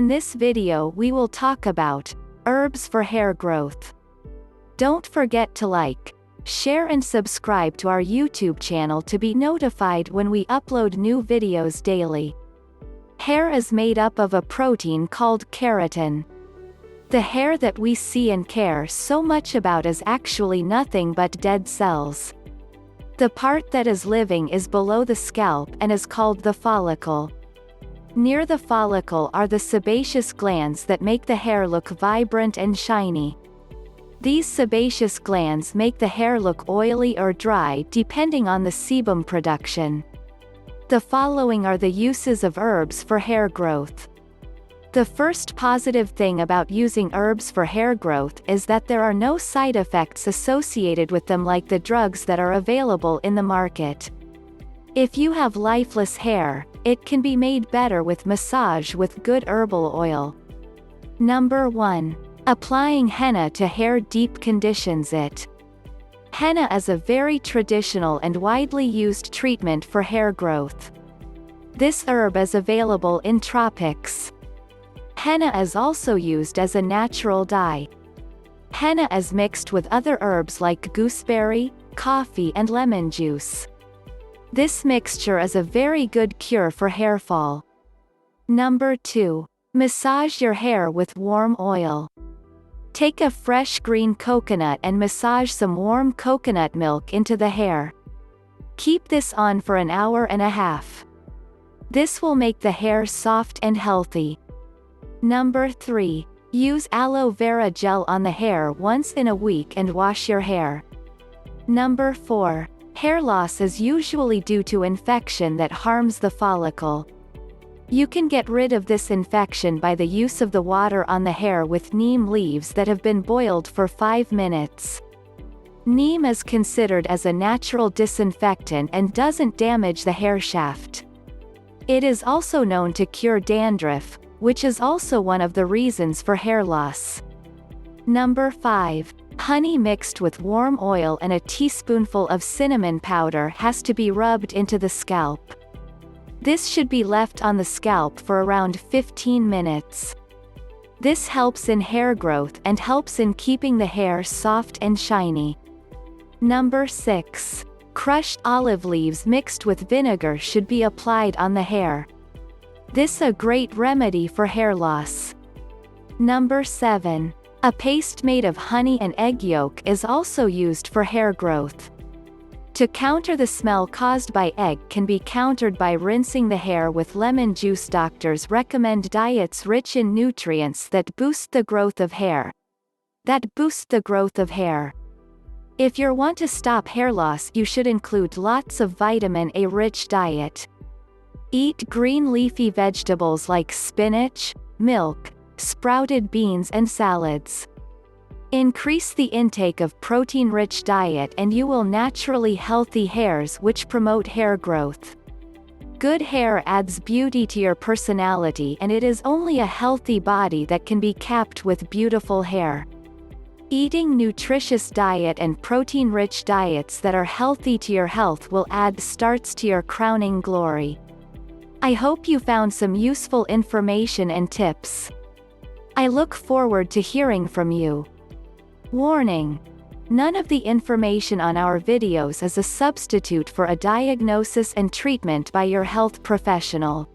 In this video we will talk about herbs for hair growth. Don't forget to like, share and subscribe to our YouTube channel to be notified when we upload new videos daily. Hair is made up of a protein called keratin. The hair that we see and care so much about is actually nothing but dead cells. The part that is living is below the scalp and is called the follicle. Near the follicle are the sebaceous glands that make the hair look vibrant and shiny. These sebaceous glands make the hair look oily or dry depending on the sebum production. The following are the uses of herbs for hair growth. The first positive thing about using herbs for hair growth is that there are no side effects associated with them like the drugs that are available in the market. If you have lifeless hair, it can be made better with massage with good herbal oil. Number 1. Applying henna to hair deep conditions it. Henna is a very traditional and widely used treatment for hair growth. This herb is available in tropics. Henna is also used as a natural dye. Henna is mixed with other herbs like gooseberry, coffee and lemon juice. This mixture is a very good cure for hair fall. Number 2. Massage your hair with warm oil. Take a fresh green coconut and massage some warm coconut milk into the hair. Keep this on for an hour and a half. This will make the hair soft and healthy. Number 3. Use aloe vera gel on the hair once in a week and wash your hair. Number 4. Hair loss is usually due to infection that harms the follicle. You can get rid of this infection by the use of the water on the hair with neem leaves that have been boiled for 5 minutes. Neem is considered as a natural disinfectant and doesn't damage the hair shaft. It is also known to cure dandruff, which is also one of the reasons for hair loss. Number 5. Honey mixed with warm oil and a teaspoonful of cinnamon powder has to be rubbed into the scalp. This should be left on the scalp for around 15 minutes. This helps in hair growth and helps in keeping the hair soft and shiny. Number 6. Crushed olive leaves mixed with vinegar should be applied on the hair. This a great remedy for hair loss. Number 7. A paste made of honey and egg yolk is also used for hair growth. To counter the smell caused by egg can be countered by rinsing the hair with lemon juice. Doctors recommend diets rich in nutrients that boost the growth of hair. If you want to stop hair loss, you should include lots of vitamin A rich diet. Eat green leafy vegetables like spinach, milk, sprouted beans and salads. Increase the intake of protein-rich diet and you will naturally healthy hairs which promote hair growth. Good hair adds beauty to your personality and it is only a healthy body that can be capped with beautiful hair. Eating nutritious diet and protein-rich diets that are healthy to your health will add starts to your crowning glory. I hope you found some useful information and tips. I look forward to hearing from you. Warning: none of the information on our videos is a substitute for a diagnosis and treatment by your health professional.